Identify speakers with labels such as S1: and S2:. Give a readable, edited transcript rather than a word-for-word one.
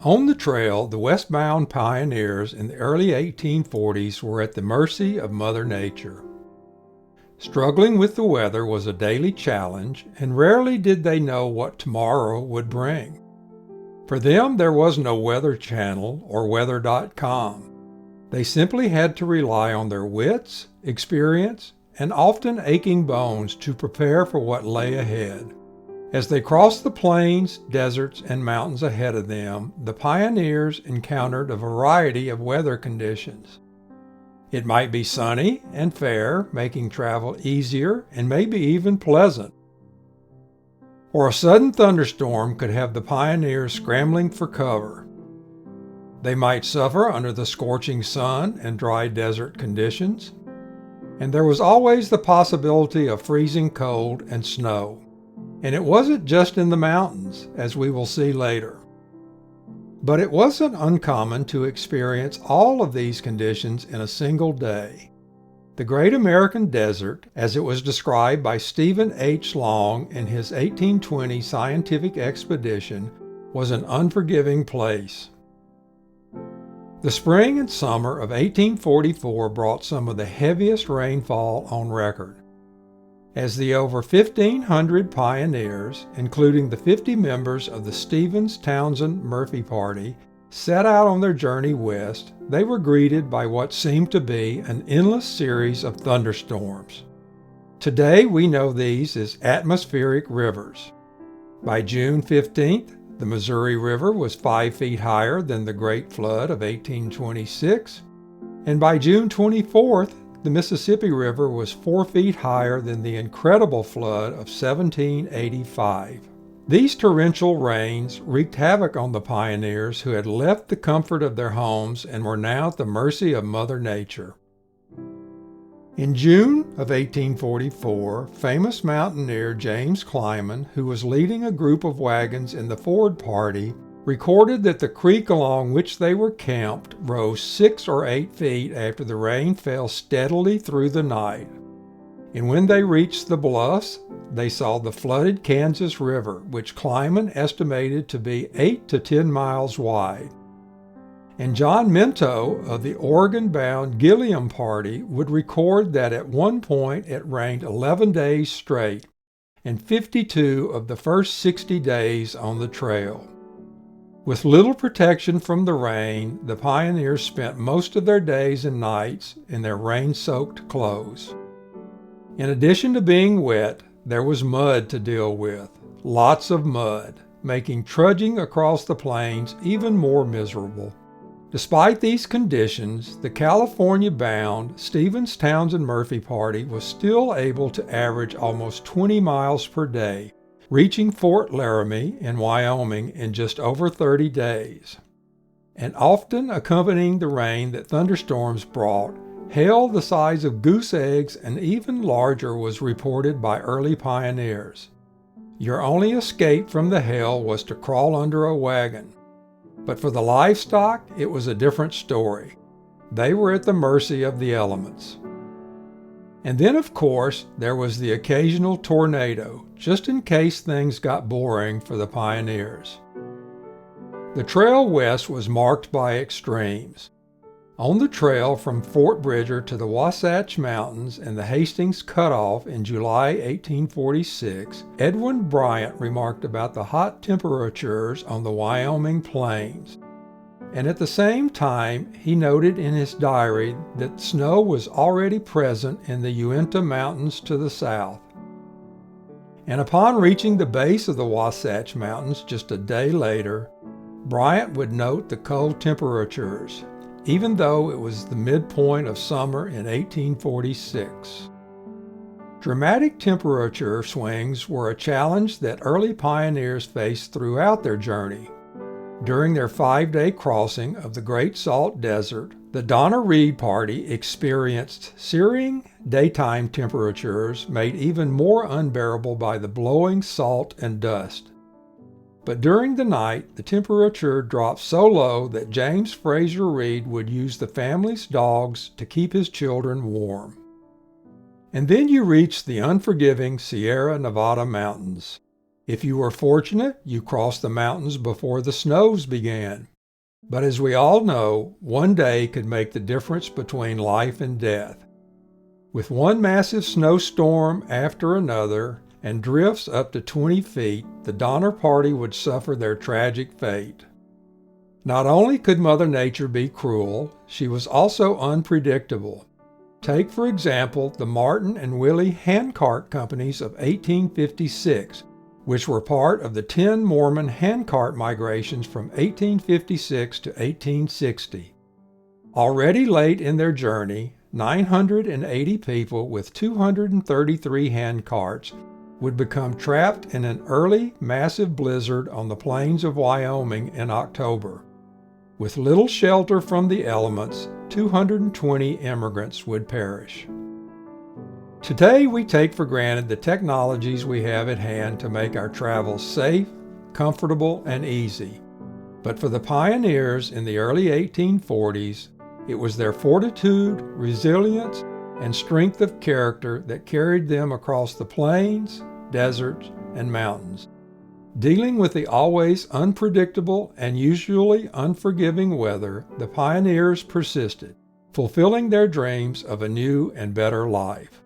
S1: On the trail, the westbound pioneers in the early 1840s were at the mercy of Mother Nature. Struggling with the weather was a daily challenge, and rarely did they know what tomorrow would bring. For them, there was no Weather Channel or weather.com. They simply had to rely on their wits, experience, and often aching bones to prepare for what lay ahead. As they crossed the plains, deserts, and mountains ahead of them, the pioneers encountered a variety of weather conditions. It might be sunny and fair, making travel easier and maybe even pleasant. Or a sudden thunderstorm could have the pioneers scrambling for cover. They might suffer under the scorching sun and dry desert conditions. And there was always the possibility of freezing cold and snow. And it wasn't just in the mountains, as we will see later. But it wasn't uncommon to experience all of these conditions in a single day. The Great American Desert, as it was described by Stephen H. Long in his 1820 scientific expedition, was an unforgiving place. The spring and summer of 1844 brought some of the heaviest rainfall on record. As the over 1,500 pioneers, including the 50 members of the Stevens-Townsend-Murphy Party, set out on their journey west, they were greeted by what seemed to be an endless series of thunderstorms. Today we know these as atmospheric rivers. By June 15th, the Missouri River was 5 feet higher than the Great Flood of 1826, and by June 24th, the Mississippi River was 4 feet higher than the incredible flood of 1785. These torrential rains wreaked havoc on the pioneers who had left the comfort of their homes and were now at the mercy of Mother Nature. In June of 1844, famous mountaineer James Clyman, who was leading a group of wagons in the Ford Party, recorded that the creek along which they were camped rose 6 or 8 feet after the rain fell steadily through the night. And when they reached the bluffs, they saw the flooded Kansas River, which Clyman estimated to be 8 to 10 miles wide. And John Minto of the Oregon-bound Gilliam Party would record that at one point it rained 11 days straight, and 52 of the first 60 days on the trail. With little protection from the rain, the pioneers spent most of their days and nights in their rain-soaked clothes. In addition to being wet, there was mud to deal with, lots of mud, making trudging across the plains even more miserable. Despite these conditions, the California-bound Stevens-Townsend-Murphy Party was still able to average almost 20 miles per day, reaching Fort Laramie in Wyoming in just over 30 days. And often accompanying the rain that thunderstorms brought, hail the size of goose eggs and even larger was reported by early pioneers. Your only escape from the hail was to crawl under a wagon. But for the livestock, it was a different story. They were at the mercy of the elements. And then, of course, there was the occasional tornado, just in case things got boring for the pioneers. The trail west was marked by extremes. On the trail from Fort Bridger to the Wasatch Mountains and the Hastings Cutoff in July 1846, Edwin Bryant remarked about the hot temperatures on the Wyoming plains. And at the same time, he noted in his diary that snow was already present in the Uinta Mountains to the south. And upon reaching the base of the Wasatch Mountains just a day later, Bryant would note the cold temperatures, even though it was the midpoint of summer in 1846. Dramatic temperature swings were a challenge that early pioneers faced throughout their journey. During their 5-day crossing of the Great Salt Desert, the Donna Reed Party experienced searing daytime temperatures made even more unbearable by the blowing salt and dust. But during the night, the temperature dropped so low that James Fraser Reed would use the family's dogs to keep his children warm. And then you reach the unforgiving Sierra Nevada mountains. If you were fortunate, you crossed the mountains before the snows began. But as we all know, one day could make the difference between life and death. With one massive snowstorm after another and drifts up to 20 feet, the Donner Party would suffer their tragic fate. Not only could Mother Nature be cruel, she was also unpredictable. Take, for example, the Martin and Willie handcart companies of 1856, which were part of the 10 Mormon handcart migrations from 1856 to 1860. Already late in their journey, 980 people with 233 handcarts would become trapped in an early massive blizzard on the plains of Wyoming in October. With little shelter from the elements, 220 immigrants would perish. Today we take for granted the technologies we have at hand to make our travels safe, comfortable, and easy. But for the pioneers in the early 1840s, it was their fortitude, resilience, and strength of character that carried them across the plains, deserts, and mountains. Dealing with the always unpredictable and usually unforgiving weather, the pioneers persisted, fulfilling their dreams of a new and better life.